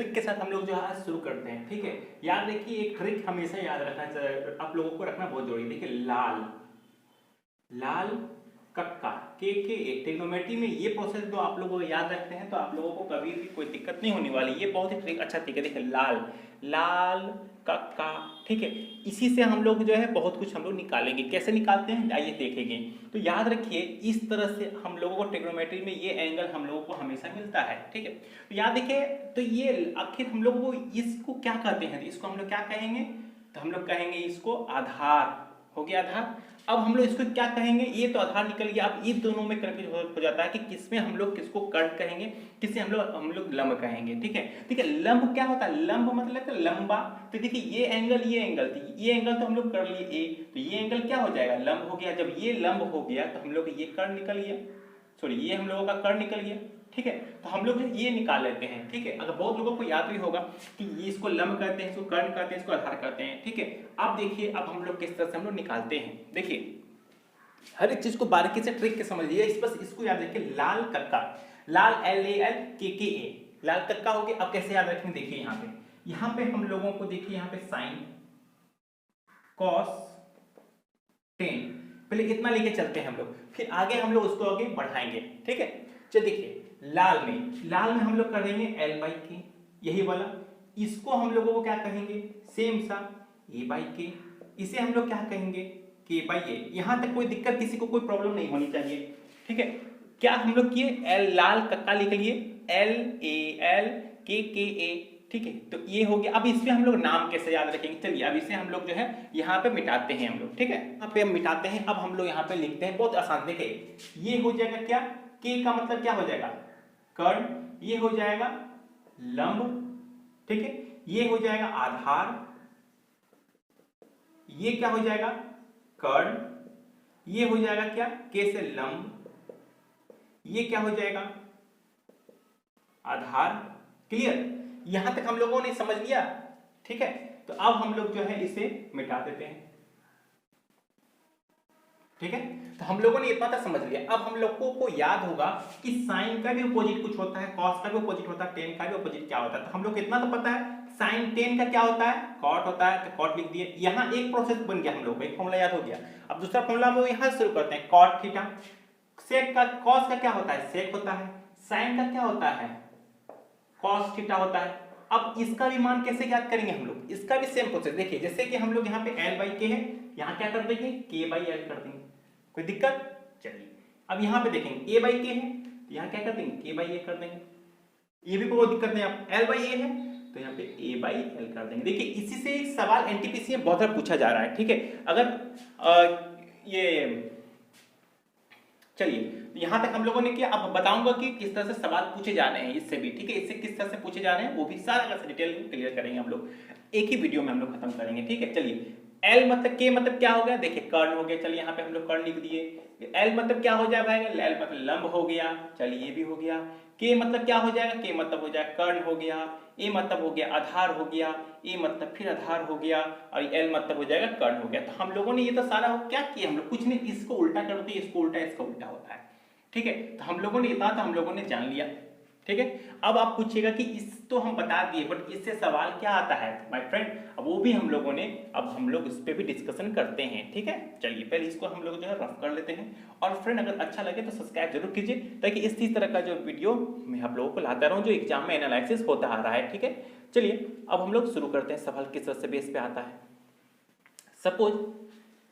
Trick के साथ हम लोग जो है आज शुरू करते हैं। ठीक है, याद रखिए एक ट्रिक हमेशा याद रखना चाहिए, आप लोगों को रखना बहुत जरूरी है। देखिए लाल लाल कक्का के ए, ट्रिग्नोमेट्री में ये प्रोसेस जो आप लोगों को याद रखते हैं तो आप लोगों को कभी भी कोई दिक्कत नहीं होने वाली। ये बहुत ही ट्रिक अच्छा तरीका है। देखिए लाल लाल कक्का, ठीक है, इसी से हम लोग जो है बहुत कुछ हम लोग निकालेंगे। कैसे निकालते हैं आइए देखेंगे। तो याद रखिए इस तरह से हम लोगों को ट्रिग्नोमेट्री में ये एंगल हम लोगों को हमेशा मिलता है। ठीक है, तो याद देखिए, तो ये आखिर हम लोग को इसको क्या कहते हैं, इसको हम लोग क्या कहेंगे, तो हम लोग कहेंगे इसको आधार। हो गया आधार। अब हम लोग इसको क्या कहेंगे, ये तो आधार निकल गया। अब ये दोनों में कंफ्यूज हो जाता है कि किसमें हम लोग किसको कर्ण कहेंगे, किससे हम लोग लंब कहेंगे। ठीक है, ठीक है, लंब क्या होता है, लंब मतलब लंबा। तो देखिए ये एंगल ये एंगल तो हम लोग कर लिए ए, तो ये एंगल क्या हो जाएगा, लंब हो गया। जब ये लंब हो गया तो हम लोग ये कर्ण निकल गया, सॉरी ये हम लोगों का कर्ण निकल गया। ठीक है, तो हम लोग ये निकाल लेते हैं। ठीक है, अगर बहुत लोगों को याद भी होगा कि ये इसको लंब कहते हैं, इसको कर्ण कहते हैं, इसको आधार कहते हैं। ठीक है, अब देखिए अब हम लोग किस तरह से हम लोग निकालते हैं। देखिए हर एक चीज को बारीकी से ट्रिक के समझिए। बस इसको याद रखिए, लाल कक्का, लाल LAL लाल कक्का हो गया। अब कैसे याद रखेंगे, देखिए यहाँ पे हम लोगों को देखिए यहाँ पे साइन कॉस टेन, पहले इतना लेके चलते हैं हम लोग, फिर आगे हम लोग उसको आगे बढ़ाएंगे। ठीक है, चलिए देखिए लाल में हम लोग कर देंगे L/K, यही वाला। इसको हम लोगों को क्या कहेंगे, सेम सा A/K, इसे हम लोग क्या कहेंगे K/A। यहां तक कोई दिक्कत, किसी को कोई प्रॉब्लम नहीं होनी चाहिए। ठीक है, क्या हम लोग किए, L लाल कक्का लिख लिए LALKKA। ठीक है, तो ये हो गया। अब इसमें हम लोग नाम कैसे याद रखेंगे, चलिए अब इसे हम लोग जो है यहाँ पे मिटाते हैं हम लोग। ठीक है, यहाँ पे हम मिटाते हैं। अब हम लोग यहाँ पे लिखते हैं, बहुत आसान। देखिए ये हो जाएगा क्या, के का मतलब क्या हो जाएगा, कर्ण, ये हो जाएगा लंब। ठीक है, ये हो जाएगा आधार, ये क्या हो जाएगा कर्ण, ये हो जाएगा क्या, के से लंब, ये क्या हो जाएगा आधार। क्लियर, यहां तक हम लोगों ने समझ लिया। ठीक है, तो अब हम लोग जो है इसे मिटा देते हैं। ठीक है, तो हम लोगों ने इतना तक समझ लिया। अब हम लोगों को याद होगा कि साइन का भी अपोजिट कुछ होता है, कॉस का भी अपोजिट होता है, टेन का भी अपोजिट क्या होता है। तो हम लोग इतना तो पता है, साइन टेन का क्या होता है, कॉट होता है, तो कॉट लिख दिए। यहाँ एक प्रोसेस बन गया हम लोग को, एक फॉर्मूला याद हो गया। अब दूसरा फॉर्मूला हम लोग यहाँ शुरू करते हैं, कॉट थीटा। सेक का, कॉस का क्या होता है, सेक होता है। साइन का क्या होता है, कॉस थीटा होता है। अब इसका भी मान कैसे ज्ञात करेंगे हम लोग, इसका भी सेम प्रोसेस। देखिए जैसे कि हम लोग यहाँ पे L/K है, यहाँ क्या कर देंगे K/L कर देंगे, कोई दिक्कत। चलिए अब यहाँ पे देखेंगे A/K है, तो यहाँ क्या कर देंगे K/A कर देंगे, ये भी कोई दिक्कत नहीं। आप L/A है तो यहाँ पे A/L कर देंगे। देखिए इसी से एक सवाल NTPC में बहुत बार पूछा जा रहा है। ठीक है, अगर ये चलिए यहाँ तक हम लोगों ने किया। अब बताऊंगा कि किस तरह से सवाल पूछे जा रहे हैं इससे भी। ठीक है, इससे किस तरह से पूछे जा रहे हैं वो भी सारा का डिटेल क्लियर करेंगे हम लोग, एक ही वीडियो में हम लोग खत्म करेंगे। ठीक है, चलिए L मतलब K मतलब क्या हो गया, देखिए कर्ण हो गया। चलिए यहाँ पे हम लोग कर्ण लिख दिए। L मतलब क्या हो जाएगा, L मतलब लंब हो गया। चलिए ये भी हो गया। K मतलब क्या हो जाएगा, K मतलब हो जाएगा कर्ण हो गया। A मतलब हो गया आधार हो गया, A मतलब फिर आधार हो गया, और L मतलब हो जाएगा कर्ण हो गया। तो हम लोगों ने ये तो सारा क्या किया, हम लोग कुछ नहीं, इसको उल्टा कर दिए, इसको उल्टा, इसका उल्टा होता है। ठीक है, तो हम लोगों ने इतना तो हम लोगों ने जान लिया। ठीक है, अब आप पूछिएगा कि इस तो हम बता दिए बट इससे सवाल क्या आता है माय फ्रेंड, अब वो भी हम लोगों ने, अब हम लोग इस पे भी डिस्कशन करते हैं। ठीक है, चलिए पहले इसको हम लोग जो है रफ कर लेते हैं। और फ्रेंड अगर अच्छा लगे तो सब्सक्राइब जरूर कीजिए, ताकि इसी तरह का जो वीडियो मैं आप लोगों को लाता रहूं जो एग्जाम में एनालिसिस होता आ रहा है। ठीक है, चलिए अब हम लोग शुरू करते हैं। सवाल किस तरह से बेस पे आता है, सपोज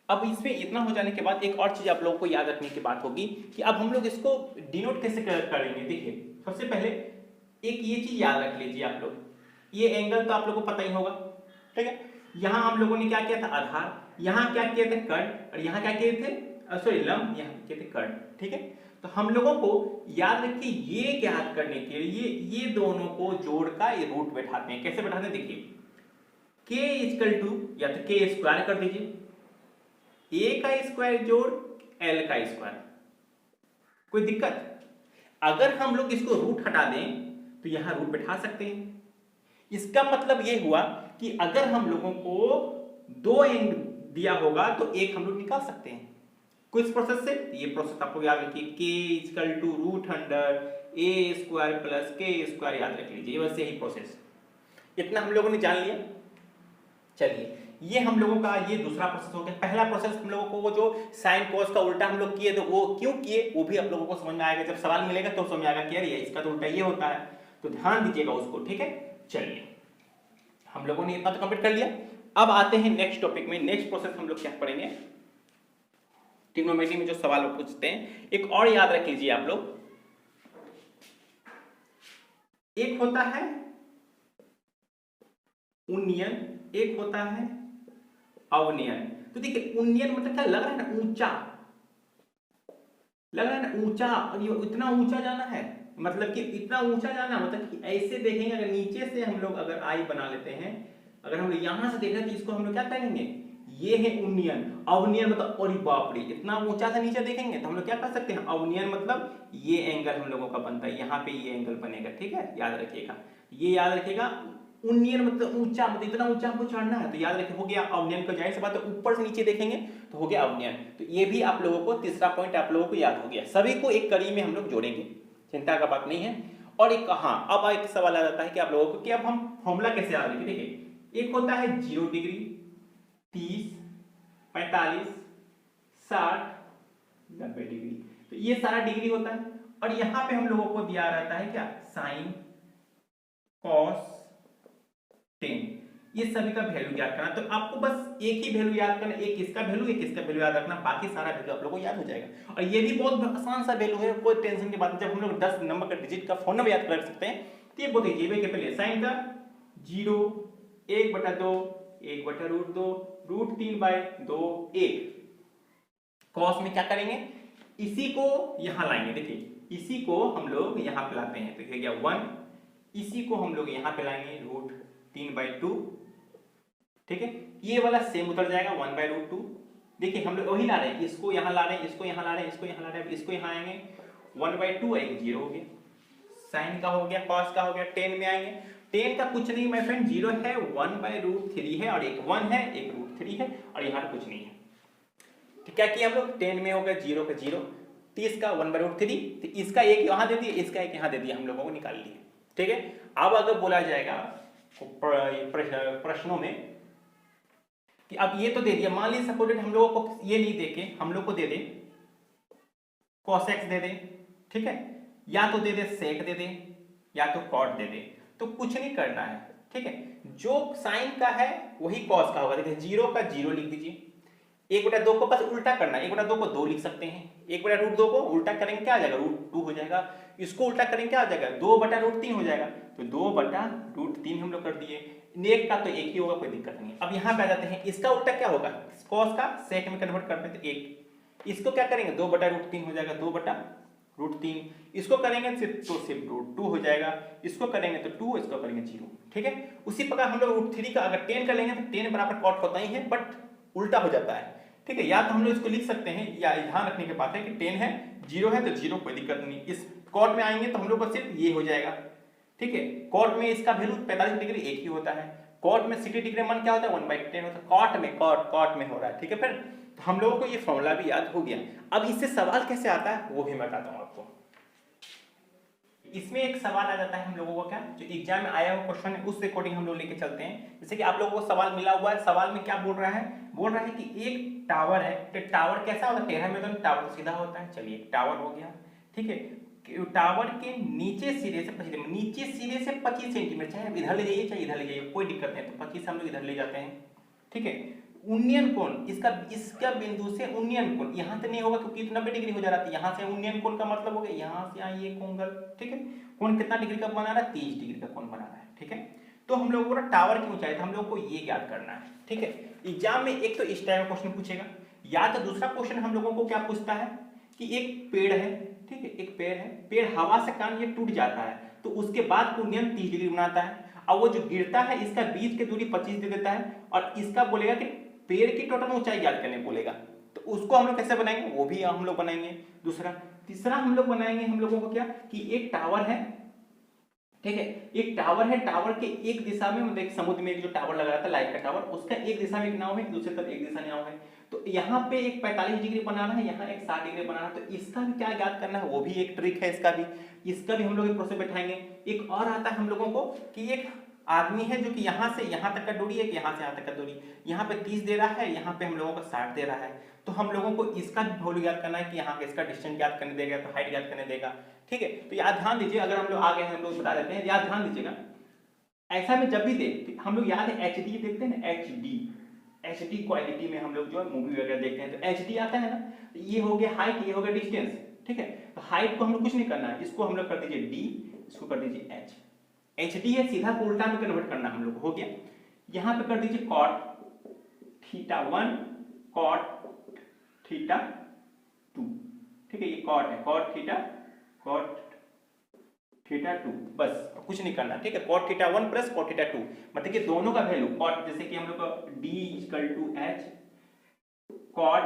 अब इसमें इतना हो जाने के बाद एक और चीज आप लोगों को याद रखने की बात होगी कि अब हम लोग इसको डिनोट कैसे करेंगे। देखिए सबसे पहले एक ये चीज याद रख लीजिए आप लोग, ये एंगल तो आप लोगों को पता ही होगा। ठीक है, यहाँ हम लोगों ने क्या किया था आधार, यहाँ क्या किए थे कर्ण, और यहाँ क्या किए थे सॉरी लंब, यहाँ किए थे कर्ण। ठीक है, तो हम लोगों को याद रखिए ये ज्ञात करने के लिए ये दोनों को जोड़ का ये रूट बैठाते हैं। कैसे बैठाते हैं, देखिए k इक्वल टू या तो k स्क्वायर कर दीजिए, a का स्क्वायर जोड़ l का स्क्वायर, कोई दिक्कत। अगर हम लोग इसको रूट हटा दें तो यहां रूट बैठा सकते हैं। इसका मतलब ये हुआ कि अगर हम लोगों को दो एंड दिया होगा तो एक हम लोग निकाल सकते हैं कुछ प्रोसेस से। ये प्रोसेस आपको याद रखिए, k equal to root under a square plus k square, याद रख लीजिए, बस यही प्रोसेस। इतना हम लोगों ने जान लिया। चलिए ये हम लोगों का ये दूसरा प्रोसेस हो गया। पहला प्रोसेस हम लोगों को वो जो साइन कॉस का उल्टा हम लोग किए, तो वो क्यों किए वो भी आप लोगों को समझ में आएगा। जब सवाल मिलेगा तो समझ में आएगा कि यार इसका तो उल्टा ये होता है, तो ध्यान दीजिएगा उसको, ठीक है। चलिए हम लोगों ने इतना तो कंप्लीट कर लिया। अब आते हैं नेक्स्ट टॉपिक में। नेक्स्ट प्रोसेस हम लोग क्या पढ़ेंगे, ट्रिग्नोमेट्री में जो सवाल पूछते हैं। एक और याद रख लीजिए आप लोग, एक होता है उन्नयन, एक होता है अवनयन। तो देखिए उन्नयन मतलब क्या लग रहा है ना, ऊंचा लग रहा है ना, ऊंचा, और ये इतना ऊंचा जाना है, मतलब कि इतना ऊंचा जाना मतलब कि ऐसे देखेंगे। अगर नीचे से हम लोग अगर आई बना लेते हैं, अगर हम यहां से देख रहे हैं तो इसको हम लोग क्या कहेंगे, ये है उन्नयन। अवनयन मतलब अरे बाप रे, इतना ऊंचा से नीचे देखेंगे तो हम लोग क्या कर सकते हैं, अवनयन मतलब ये एंगल हम लोगों का बनता है, यहाँ पे ये एंगल बनेगा, ठीक है, याद रखिएगा, ये याद रखिएगा। उन्नयन मतलब ऊंचा, मतलब इतना ऊंचा हमको चढ़ना है, तो याद रखिए हो गया अवनयन। का जाहिर सी बात है ऊपर से नीचे देखेंगे तो हो गया अवनयन। तो ये भी आप लोगों को तीसरा पॉइंट आप लोगों को याद हो गया। सभी को एक कड़ी में हम लोग जोड़ेंगे, चिंता का बात नहीं है। और एक हाँ, अब एक सवाल आ जाता है कि आप लोगों को कि अब हम फॉर्मूला कैसे याद रखें। देखिए एक होता है 0 डिग्री, 30, 45, 60, 90 डिग्री, तो ये सारा डिग्री होता है। और यहां पे हम लोगों को दिया रहता है क्या, साइन, कॉस, टेन, ये सभी का वैल्यू याद करना। तो आपको बस एक ही वैल्यू याद करना, एक इसका वैल्यू, एक इसका वैल्यू याद रखना, बाकी सारा वैल्यू आप लोगों को याद हो जाएगा। और ये भी बहुत आसान सा वैल्यू है, कोई टेंशन की बात नहीं। जब हम लोग 10 नंबर का डिजिट का फोन नंबर याद कर सकते हैं, तो ये बहुत इजी है। पहले साइन का 0, 1/2, 1/√2, √3/2, 1। कॉस में क्या करेंगे, इसी को यहां लाएंगे, देखिए इसी को हम लोग यहां पे लाते हैं, तो क्या 1, इसी को हम लोग यहां पे लाएंगे √3/2, ठीक है। ये वाला सेम उतर जाएगा 1/√2। देखिए हम लोग वही ला रहे हैं, इसको यहां ला रहे हैं, इसको यहां ला रहे हैं, इसको यहां ला रहे हैं, इसको यहां आएंगे 1/2, एक 0 हो गया। साइन का हो गया, कॉस का हो गया, टेन में आएंगे। टेन का कुछ नहीं माय फ्रेंड, 0 है, 1/√3 है, और एक 1 है, एक √3 है, और यहाँ कुछ नहीं है। तो क्या किया हम लोग, 10 में हो गया 0 का 0, 30 का 1/√3, तो इसका एक यहाँ दे दिया, इसका एक यहाँ दे दिया, हम लोगों को निकाल लिया, ठीक है। अब अगर बोला जाएगा प्रश्नों में कि अब ये तो दे दिया, मान लीजिए सपोज हम लोगों को ये नहीं देके हम लोग को दे दे cos x दे दे, ठीक है, या तो दे दे sec दे दे, या तो cot दे दे, तो कुछ नहीं करना है, ठीक है। जो साइन का है वही cos का होगा। देखिए 0 का 0 लिख दीजिए, 1/2 को बस उल्टा करना है, 1/2 को 2 लिख सकते हैं, 1/√2 को उल्टा करेंगे क्या आ जाएगा, √2 हो जाएगा। इसको उल्टा करेंगे क्या आ जाएगा, 2/√3 हो जाएगा, तो 2/√3 हम लोग कर दिए। नेक का तो एक ही होगा, कोई दिक्कत नहीं। अब यहाँ पे आ जाते हैं, इसका उल्टा क्या होगा, cos का sec में कन्वर्ट करते हैं तो 1, इसको क्या करेंगे 2/√3 हो जाएगा, 2/√3, इसको करेंगे तो सिर्फ √2 हो जाएगा, इसको करेंगे तो 2, इसको करेंगे 0, ठीक है। उसी प्रकार हम लोग √3 का अगर 10 कर लेंगे तो 10 बराबर cot होता ही है, बट उल्टा हो जाता है, ठीक है। या तो हम लोग इसको लिख सकते हैं, या ध्यान रखने की बात है कि 10 है, 0 है तो 0, कोई दिक्कत नहीं। इस कॉट में आएंगे तो हम लोग को सिर्फ ये हो जाएगा, ठीक है। कॉट में इसका वैल्यू 45 डिग्री एक ही होता है, कॉट में 60 डिग्री मन क्या होता है 1/10 होता है, कॉट में हो रहा है, ठीक है। फिर तो हम लोगों को ये फॉर्मूला भी याद हो गया। अब इससे सवाल कैसे आता है वो भी मैं बताता हूँ आपको। इसमें एक सवाल आ जाता है हम लोगों को, क्या जो एग्जाम में आया हुआ क्वेश्चन है उस अकॉर्डिंग हम लोग लेके चलते हैं। जैसे कि आप लोगों को सवाल मिला हुआ है, सवाल में क्या बोल रहा है कि एक टावर है, तो टावर कैसा होता है, टेढ़ा में तो टावर तो सीधा होता है। चलिए टावर हो गया, ठीक है। टावर के नीचे सिरे से 25 सेंटीमीटर, चाहे इधर ले जाइए चाहे इधर ले जाइए, कोई दिक्कत नहीं, तो 25 हम लोग इधर ले जाते हैं, ठीक है। उन्नयन कोण, इसका बिंदु से उन्नयन कोण यहां से नहीं होगा क्योंकि 90 डिग्री हो जा रहा है, यहां से उन्नयन कोण का मतलब हो गया यहां से यहाँ ये कोण, ठीक है। कोण कितना डिग्री का बना रहा है, 30 डिग्री का कोण बना रहा है, ठीक है। तो हम लोगों को टावर की ऊंचाई, तो हम लोग को ये याद करना है, ठीक है। एग्जाम में एक तो इस टाइप का क्वेश्चन पूछेगा, या तो दूसरा क्वेश्चन हम लोगों को क्या पूछता है कि एक पेड़ है, ठीक है, एक पेड़ है, पेड़ हवा से कारण ये टूट जाता है, तो उसके बाद उन्नयन 30 डिग्री बनाता है। अब वो जो गिरता है इसका बीच की दूरी 25 दे देता है, और इसका बोलेगा कि पेड़ की टोटल ऊंचाई याद करने बोलेगा, तो उसको हम लोग कैसे बनाएंगे वो भी हम लोग बनाएंगे। दूसरा, तीसरा हम लोग बनाएंगे हम लोगों को क्या कि एक टावर है, ठीक है, एक टावर है, टावर के एक दिशा में, मतलब समुद्र में एक जो टावर लगा था लाइट का टावर, उसका एक दिशा में एक नाव है, दूसरी तरफ एक दिशा नाव है, तो यहाँ पे एक 45 डिग्री बनाना है, यहाँ एक 60 डिग्री बनाना है, तो इसका भी क्या याद करना है वो भी एक ट्रिक है, इसका भी हम लोग एक प्रोसेस बैठाएंगे। एक और आता है हम लोगों को कि एक आदमी है जो कि यहाँ से यहाँ तक का दूरी है कि यहाँ से यहाँ तक का दूरी, यहाँ पे 30 दे रहा है, यहाँ पे हम लोगों को 60 दे रहा है। तो हम लोगों को इसका वैल्यू याद करना है कि यहाँ इसका डिस्टेंस ज्ञात करने देगा, तो हाइट ज्ञात करने देगा, ठीक है। तो याद ध्यान दीजिए, अगर हम लोग आगे हम लोग बता देते हैं, याद ध्यान दीजिएगा। ऐसा में जब भी दे हम लोग याद है एच डी देखते हैं ना, एच डी क्वालिटी में हम लोग जो है मूवी वगैरह देखते हैं तो एच डी आता है ना, तो ये हो गया हाइट, ये हो गया डिस्टेंस, ठीक है। तो हाइट को हम लोग कुछ नहीं करना है, इसको हम लोग कर दीजिए डी, इसको कर दीजिए एच। एच डी है सीधा को उल्टा में कन्वर्ट करना हम लोग हो गया। यहाँ पे कर दीजिए कॉट थीटा 1 कॉट थीटा 2, ठीक है, ये कॉट है, कॉट थीटा 2, बस कुछ नहीं करना, ठीक है। Cot theta 1 plus cot theta 2, मतलब कि दोनों का वैल्यू कॉट, जैसे कि हम लोग का D equal to H cot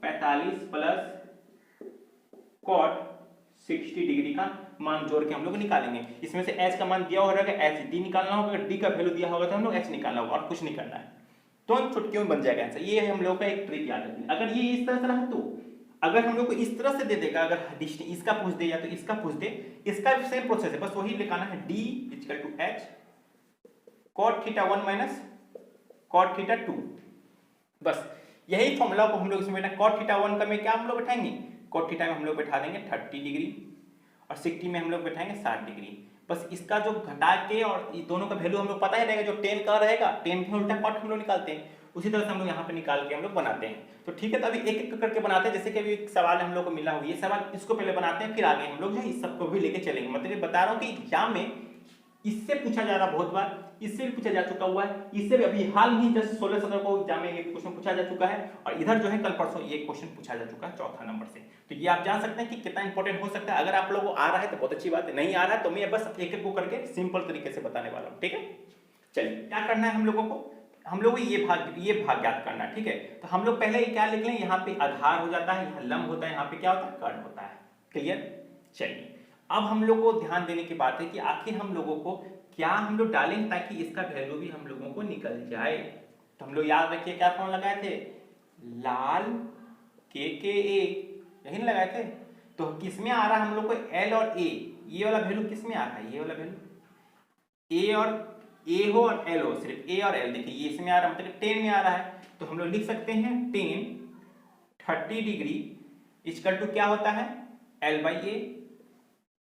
45 plus cot 60 degree का मान जोड़ के हम लोग निकालेंगे। इसमें से एच का मान दिया हो रहेगा, एच डी निकालना होगा, डी का वैल्यू दिया होगा तो हम लोग एच निकालना होगा, और कुछ नहीं करना है, तो चुटकियों में बन जाएगा आंसर। ये हम लोग का एक ट्रिक याद रखिए। अगर ये इस तरह से रहा तो, अगर हम लोग को इस तरह से दे देगा, अगर इसका पूछ दे या तो इसका पूछ दे, इसका भी सेम प्रोसेस है, बस वही लिखाना है D equal to H cot theta 1 minus cot theta 2, बस यही फॉर्मूला को हम लोग इसमें बैठा। कॉट थीटा 1 का में क्या हम लोग बैठाएंगे, कॉट थीटा में हम लोग बैठा देंगे 30 डिग्री और 60 में हम लोग बैठाएंगे 60 डिग्री। बस इसका जो घटा के और दोनों का वैल्यू हम लोग पता ही रहेगा, जो 10 का रहेगा 10 के उल्टा कॉट हम लोग निकालते हैं, उसी तरह से हम लोग यहाँ पे निकाल के हम लोग बनाते हैं। तो ठीक है, तो अभी एक एक करके बनाते हैं। जैसे कि अभी एक सवाल हम लोग को मिला हुआ, ये सवाल इसको पहले बनाते हैं, फिर आगे हम लोग जो है इस सबको भी लेके चलेंगे। मतलब ये बता रहा हूँ कि एग्जाम में इससे पूछा जा रहा बहुत बार, इससे भी पूछा जा चुका हुआ है, इससे भी अभी हाल ही जस्ट 16-17 को एग्जाम में एक क्वेश्चन पूछा जा चुका है, और इधर जो है कल परसों ये क्वेश्चन पूछा जा चुका है 4था नंबर से। तो ये आप जान सकते हैं कि कितना इंपॉर्टेंट हो सकता है। अगर आप लोगों को आ रहा है तो बहुत अच्छी बात है, नहीं आ रहा है तो मैं बस एक एक को करके सिंपल तरीके से बताने वाला हूँ, ठीक है। चलिए क्या करना है हम लोगों को, हम लोग ये भाग याद करना है, ठीक है। तो हम लोग पहले क्या लिख लें, यहाँ पे आधार हो जाता है, यहाँ लंब होता है, यहाँ पे क्या होता है कर्ण होता है, क्लियर। चलिए अब हम लोग को ध्यान देने की बात है कि आखिर हम लोगों को क्या हम लोग डालें ताकि इसका वैल्यू भी हम लोगों को निकल जाए। तो हम लोग याद रखिए क्या फॉर्मूला लगाए थे, लाल के ए, यही ना लगाए थे। तो किसमें आ रहा है हम लोग को एल और ए, ये वाला वैल्यू किसमें आ रहा है, ये वाला वैल्यू ए और ए हो और एल हो, सिर्फ ए और एल। देखिए ये इसमें आ रहा है, मतलब 10 में आ रहा है, तो हम लोग लिख सकते हैं 10 30 डिग्री इक्वल टू क्या होता है एल बाई ए।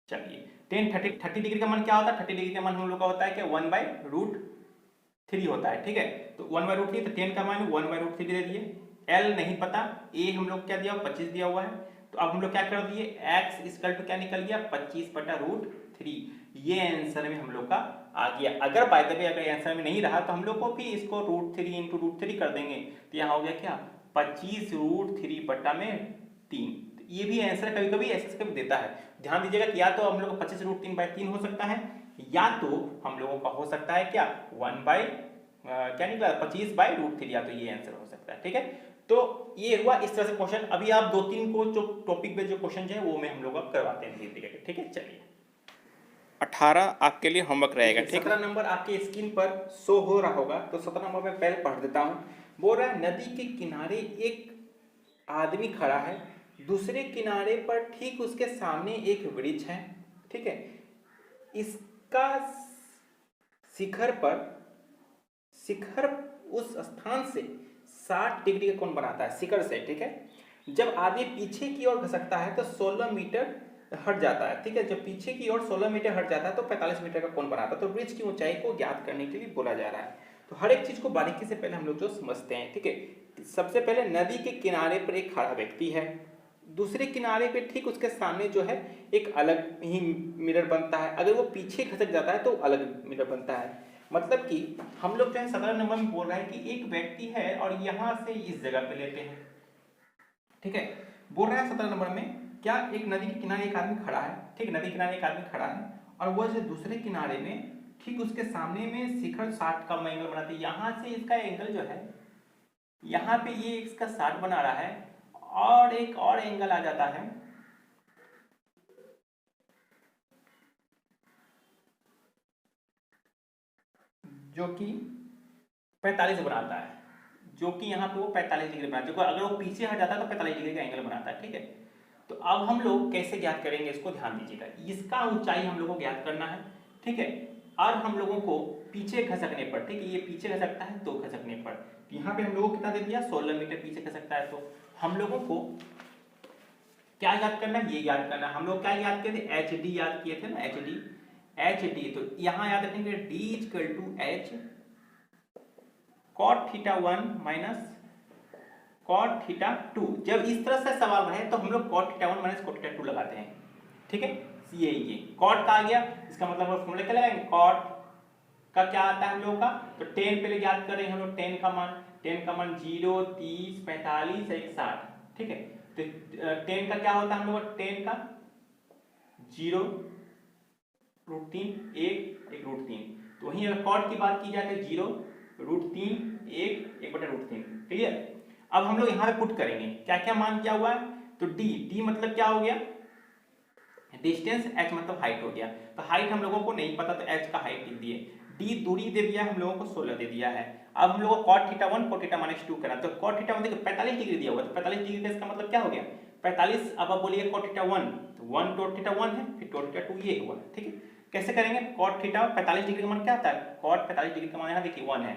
चलिए 30 डिग्री का मान क्या होता है, 30 डिग्री का मान हम लोग का होता है कि 1/√3 होता है, ठीक है। तो 1/√3, तो 10 का मान 1/√3 दे दिए, एल नहीं पता, ए हम लोग क्या दिया 25 दिया हुआ है। तो अब हम लोग क्या कर दिए, x इक्वल टू क्या निकल गया 25/√3। ये आंसर में हम लोग का आ गया। अगर बाय द वे अगर आंसर में नहीं रहा तो हम लोग को भी इसको √3 × √3 कर देंगे, तो यहाँ हो गया क्या 25√3/3। ये भी आंसर कभी कभी ऐसे कभी देता है। ध्यान दीजिएगा कि या तो हम लोग को 25√3/3 हो सकता है, या तो हम लोगों का हो सकता है क्या क्या निकला 25/√3, या तो ये आंसर हो सकता है, ठीक है। तो ये हुआ इस तरह से क्वेश्चन। अभी आप 2-3 को जो टॉपिक पे जो क्वेश्चन है वो मैं हम लोग अब करवाते हैं धीरे धीरे, ठीक है। चलिए 18 आपके लिए होमवर्क रहेगा, ठीक है। 17 नंबर आपके स्क्रीन पर शो हो रहा होगा, तो 17 नंबर मैं पहले पढ़ देता हूँ। बोल रहा है नदी के किनारे एक आदमी खड़ा है, दूसरे किनारे पर ठीक उसके सामने एक वृक्ष है, ठीक है। इसका शिखर उस स्थान से 60 डिग्री का कोण बनाता है, शिखर से, ठीक है। जब आदमी पीछे की ओर घसकता है तो 16 मीटर हट जाता है, ठीक है। जब पीछे की ओर 16 मीटर हट जाता है तो 45 मीटर का कोण बनाता है। तो वृक्ष की ऊंचाई को ज्ञात करने के लिए बोला जा रहा है। तो हर एक चीज को बारीकी से पहले हम लोग जो समझते हैं, ठीक है। सबसे पहले नदी के किनारे पर एक खड़ा व्यक्ति है, दूसरे किनारे पे ठीक उसके सामने जो है एक अलग ही मिरर बनता है। अगर वो पीछे खसक जाता है तो अलग मिरर बनता है। मतलब कि हम लोग जो है 17 नंबर में बोल रहा है कि एक व्यक्ति है और यहाँ से इस जगह पे लेते हैं, ठीक है। बोल रहा है 17 नंबर में क्या एक नदी के किनारे एक आदमी खड़ा है, ठीक है। नदी के किनारे एक आदमी खड़ा है और वो जो दूसरे किनारे में ठीक उसके सामने में शिखर 60 का एंगल बनाते हैं। यहाँ से इसका एंगल जो है यहाँ पे ये इसका 60 बना रहा है और एक और एंगल आ जाता है जो कि 45 बनाता है, जो कि यहाँ पे वो 45 डिग्री बनाता है। अगर वो पीछे हट जाता है तो 45 डिग्री का एंगल बनाता है, ठीक है। तो अब हम लोग कैसे ज्ञात करेंगे इसको ध्यान दीजिएगा। इसका ऊंचाई हम लोग को ज्ञात करना है, ठीक है। और हम लोगों को पीछे खसकने पर, ठीक है, ये पीछे खसकता है तो खसकने पर, तो यहाँ पे हम लोगों को कितना दे दिया 16 मीटर पीछे खसकता है। तो हम लोगों को क्या याद करना है, ये याद करना है। हम लोग क्या याद किए थे, एच डी याद किए थे ना, एच डी। तो यहाँ याद रखेंगे D equal to H cot theta 1 minus cot theta 2। जब इस तरह से सवाल रहे तो हम लोग cot theta 1 minus cot theta 2 लगाते हैं, ठीक है। ये कॉट का आ गया, इसका मतलब फॉर्मूला क्या लगाएंगे, कॉट का क्या आता है हम लोगों का, तो 10 पहले याद करें हम लोग, 10 का मान 0, 30, 45, 60, ठीक है। तो 10 का क्या होता है हम लोग का, 10 का 0 √3 1 √3। तो वहीं अगर कॉट की बात की जाए तो 0 √3 1/√3, क्लियर। अब हम लोग यहाँ पे पुट करेंगे क्या क्या मान क्या हुआ है, तो डी मतलब क्या हो गया, डिस्टेंस, एच मतलब हाइट हो गया। तो हाइट हम लोगों को नहीं पता तो एच का हाइट लिख दिए, डी दूरी दे दिया हम लोगों को 16 दे दिया है। अब हम लोगों को cot थीटा 1 cot थीटा -2 करना, तो cot थीटा 1 देखो 45 डिग्री दिया हुआ, तो 45 डिग्री का इसका मतलब क्या हो गया 45। अब आप बोलिए cot थीटा 1, तो 1 cot थीटा 1 है, फिर cot थीटा 2 ये हुआ, ठीक है। कैसे करेंगे, cot थीटा 45 डिग्री का मान क्या आता है, cot 45 डिग्री का मान यहाँ देखिए 1 है,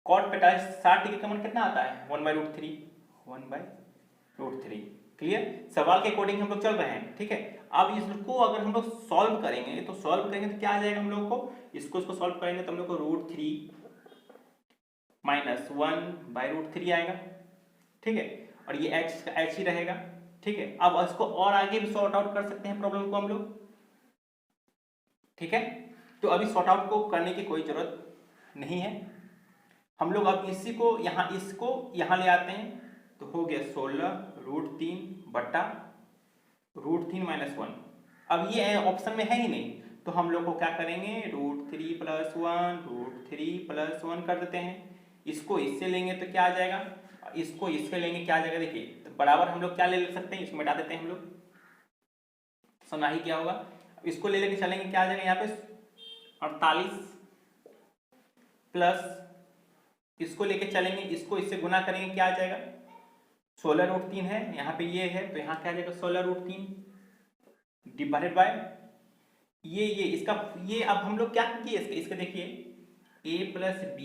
cot 60 डिग्री का मान कितना आता है 1/√3, क्लियर। सवाल के अकॉर्डिंग हम लोग चल रहे हैं, ठीक है। अब इसको अगर हम लोग सॉल्व करेंगे तो क्या आ जाएगा हम लोग को, इसको सॉल्व करेंगे तो हम लोग को √3 - 1/√3 आएगा, ठीक है। और ये एच ही रहेगा, ठीक है। अब इसको और आगे भी सॉर्ट आउट कर सकते हैं प्रॉब्लम को हम लोग, ठीक है। तो अभी सॉर्ट आउट को करने की कोई जरूरत नहीं है, हम लोग अब इसी को इसको यहाँ ले आते हैं, तो हो गया 16 √3 बटा √3 - 1। अब ये ऑप्शन में है ही नहीं, तो हम लोग को क्या करेंगे, √3 + 1 √3 + 1 कर देते हैं। इसको इससे लेंगे तो क्या आ जाएगा, इसको इससे लेंगे क्या आ जाएगा, देखिए तो बराबर हम लोग क्या ले सकते हैं, इसको मिटा देते हैं हम लोग, सुना ही क्या होगा। इसको ले लेके चलेंगे क्या आ जाएगा यहाँ पे 48 प्लस इसको लेके चलेंगे, इसको इससे गुना करेंगे क्या आ जाएगा 16 √3 है, यहाँ पे ये है तो यहाँ क्या आ जाएगा 16 √3 डिवाइडेड बाय ये इसका ये। अब हम लोग क्या किए इसके देखिए a + b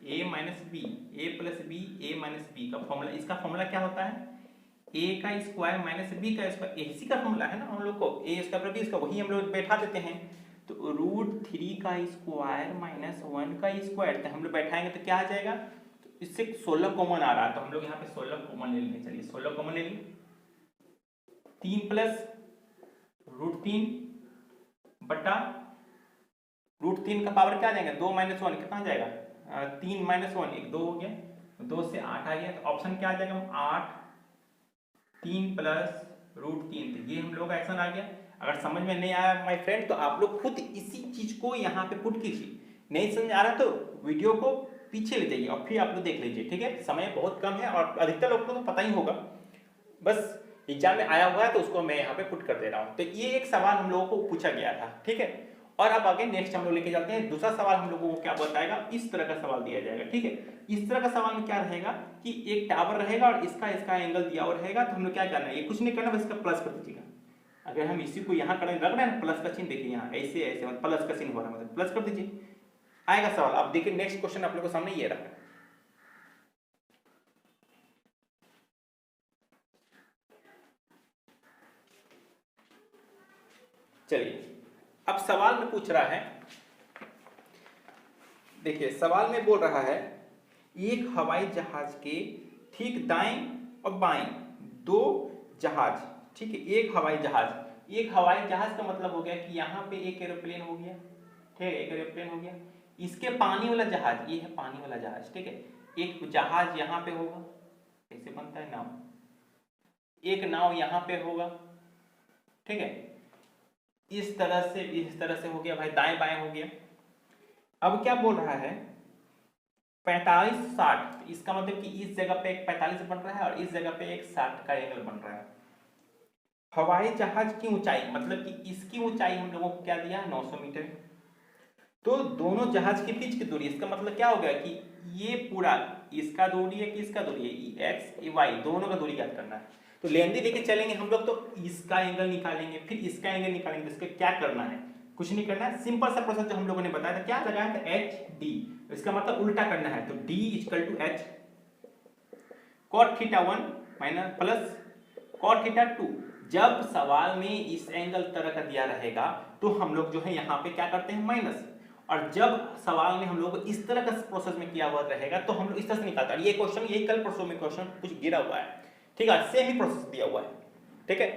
a - b a + b a - b का फॉर्मूला, इसका फॉर्मूला क्या होता है a का स्क्वायर - b का स्क्वायर, इसी का फॉर्मूला है ना हम लोग को, a स्क्वायर + b इसका, वही हम लोग बैठा देते हैं। तो √3 का स्क्वायर - 1 का स्क्वायर, तो हम लोग बैठाएंगे तो क्या आ जाएगा, तो इससे 16 कॉमन आ रहा है, तो हम लोग यहाँ पे 16 कॉमन ले लेंगे, चलिए 16 कॉमन ले लिए, 3 + √3 बटा √3 का पावर क्या आ जाएगा 2 - 1 कितना आ जाएगा 3 - 1 1 2 हो गया, 2 से 8 आ गया, तो ऑप्शन क्या आ जाएगा 8 3 + √3, तो ये हम लोग का एक्शन आ गया। अगर समझ में नहीं आया माय फ्रेंड तो आप लोग खुद इसी चीज को यहाँ पे पुट कीजिए, नहीं समझ आ रहा तो वीडियो को पीछे ले जाइए और फिर आप लोग देख लीजिए, ठीक है। समय बहुत कम है और अधिकतर लोगों को तो पता ही होगा, बस एग्जाम में आया हुआ है तो उसको मैं यहाँ पे पुट कर दे रहा हूँ। तो ये एक सवाल हम लोगों को पूछा गया था, ठीक है। और अब आगे नेक्स्ट हम लोग लेके जाते हैं, दूसरा सवाल हम लोगों को क्या बताएगा, इस तरह का सवाल दिया जाएगा, ठीक है। इस तरह का सवाल में क्या रहेगा कि एक टावर रहेगा और इसका एंगल दिया हुआ रहेगा, तो हम लोग क्या करना है, ये कुछ नहीं करना, बस इसका प्लस कर दीजिएगा। अगर हम इसी को यहाँ करने रख रहे हैं प्लस का चिन्ह, देखिए यहाँ ऐसे मतलब प्लस का चिन्ह हो रहा है, मतलब प्लस कर दीजिए, आएगा सवाल। अब देखिए नेक्स्ट क्वेश्चन आप लोगों के सामने ये रहा, चलिए अब सवाल में पूछ रहा है, देखिए सवाल में बोल रहा है एक हवाई जहाज के ठीक दाएं और बाएं दो जहाज, ठीक है। एक हवाई जहाज का मतलब हो गया कि यहाँ पे एक एरोप्लेन हो गया, ठीक है, एक एरोप्लेन हो गया, इसके पानी वाला जहाज, ये है पानी वाला जहाज, ठीक है। एक जहाज यहाँ पे होगा, कैसे बनता है नाव, एक नाव यहाँ पे होगा, ठीक है, इस तरह से हो गया भाई, दाएं बाएं हो गया। अब क्या बोल रहा है 45 60, इसका मतलब कि इस जगह पे एक 45 बन रहा है और इस जगह पे एक 60 का एंगल बन रहा है। हवाई जहाज की ऊंचाई मतलब कि इसकी ऊंचाई हम लोगों को क्या दिया 900 मीटर, तो दोनों जहाज के बीच की दूरी, इसका मतलब क्या हो गया कि ये पूरा इसका दूरी है कि इसका दूरी है, एक्स वाई दोनों का दूरी याद करना है। तो लेंदी लेके चलेंगे हम लोग, तो इसका एंगल निकालेंगे फिर इसका एंगल निकालेंगे, तो इसका क्या करना है कुछ नहीं करना है, सिंपल सा प्रोसेस जो हम लोगों ने बताया था, क्या लगाया था एच डी, इसका मतलब उल्टा करना है, तो D equal to H cot theta 1 minus plus cot theta 2। जब सवाल में इस एंगल तरह का दिया रहेगा तो हम लोग जो है यहाँ पे क्या करते हैं माइनस, और जब सवाल में हम लोग इस तरह का प्रोसेस में किया हुआ रहेगा तो हम लोग इस तरह से निकालते हैं। ये क्वेश्चन यही कल परसों में क्वेश्चन कुछ गिरा हुआ है, ठीक है, सेम ही प्रोसेस दिया हुआ है, ठीक है।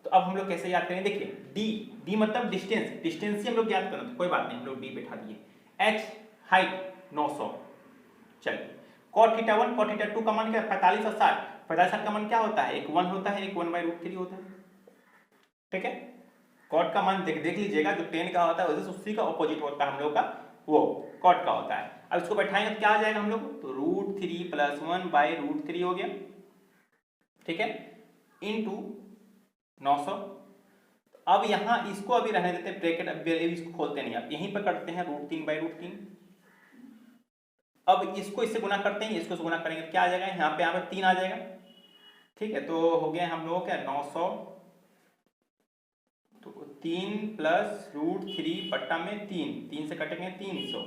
तो अब हम लोग कैसे याद करेंगे, देखिए डी, डी मतलब डिस्टेंस, डिस्टेंस ही हम लोग याद करना, तो कोई बात नहीं हम लोग डी बैठा दिए, एच हाइट 900, चलिए कॉट थीटा 1 कॉट थीटा 2 का मान क्या है 45 और 60, 45 का मान क्या होता है, एक 1 होता है, एक 1/√3 होता है, ठीक है। कॉट का मान देख लीजिएगा, जो 10 का होता है वैसे उसी का ऑपोजिट होता है हम लोग का, वो कॉट का होता है। अब इसको बैठाएंगे तो क्या आ जाएगा हम लोग, तो √3 + 1/√3 हो गया, ठीक है, इनटू 900। अब यहाँ इसको अभी रहने देते हैं ब्रैकेट, अब इसको खोलते नहीं, आप यहीं पर करते हैं √3/√3। अब इसको इससे गुना करते हैं, इसको गुना करेंगे क्या आ जाएगा, यहाँ पे 3 आ जाएगा, ठीक है। तो हो गया हम लोग क्या 900, तो 3 + √3 बट्टा में 3 से कटेंगे 300,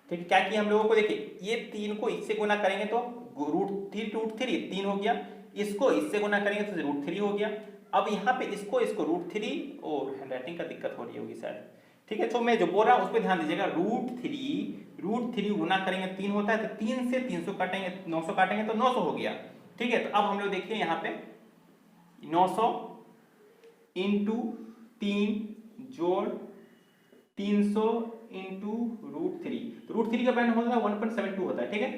ठीक है। क्या किया हम लोगों को, देखिए ये 3 को इससे गुना करेंगे तो √3 3 हो गया, इसको इससे गुना करेंगे तो √3 हो गया। अब यहाँ पे इसको √3, और हैंडराइटिंग का दिक्कत हो रही होगी शायद, ठीक है। तो मैं जो बोल रहा हूँ उस पर ध्यान दीजिएगा, √3 गुना करेंगे 3 होता है, तो 3 से 300 काटेंगे, 900 काटेंगे तो 900 हो गया, ठीक है। तो अब हम लोग देखिए यहाँ पे 900 इंटू 3 जोड़ 300 इंटू √3, तो √3 का वैल्यू होता है 1.72 होता है, ठीक है।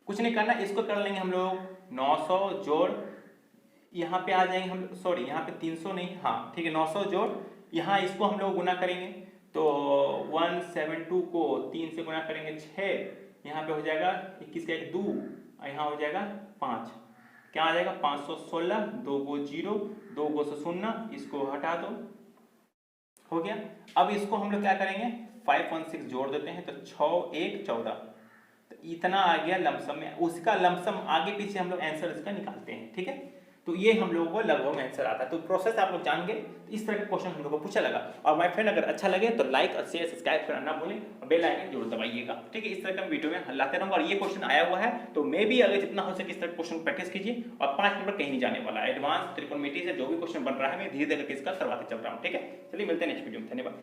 कुछ नहीं करना, इसको कर लेंगे हम लोग 900 जोड़, यहाँ पे आ जाएंगे हम, सॉरी यहाँ पे 300 नहीं, हाँ ठीक है, 900 जोड़, यहाँ इसको हम लोग गुना करेंगे तो 172 को 3 से गुना करेंगे 6, यहाँ पे हो जाएगा 21 का 1 2, यहाँ हो जाएगा 5, क्या आ जाएगा 516, 2 को 0, 2 को 0, इसको हटा दो, हो गया। अब इसको हम लोग क्या करेंगे 516 जोड़ देते हैं, तो 6 1 14, तो इतना आ गया लमसम में, उसका लमसम आगे पीछे हम लोग आंसर इसका निकालते हैं, ठीक है। तो ये हम लोगों को लगभग आंसर आता है, तो प्रोसेस आप लोग जान गए, तो इस तरह का क्वेश्चन हम लोग को पूछा लगा। और माय फ्रेंड अगर अच्छा लगे तो लाइक और शेयर सब्सक्राइब करना ना भूलें, और बेल आइकन जरूर दबाइएगा, ठीक है। इस तरह का वीडियो में लाते रहूंगा, और ये क्वेश्चन आया हुआ है तो मे भी अगर जितना हो सके इस तरह क्वेश्चन प्रैक्टिस कीजिए, और 5 नंबर कहीं नहीं जाने वाला है। एडवांस त्रिकोणमिति से जो भी क्वेश्चन बन रहा है मैं धीरे धीरे करके इसका करवाते चल रहा हूँ, ठीक है। चलिए मिलते हैं नेक्स्ट वीडियो में, धन्यवाद।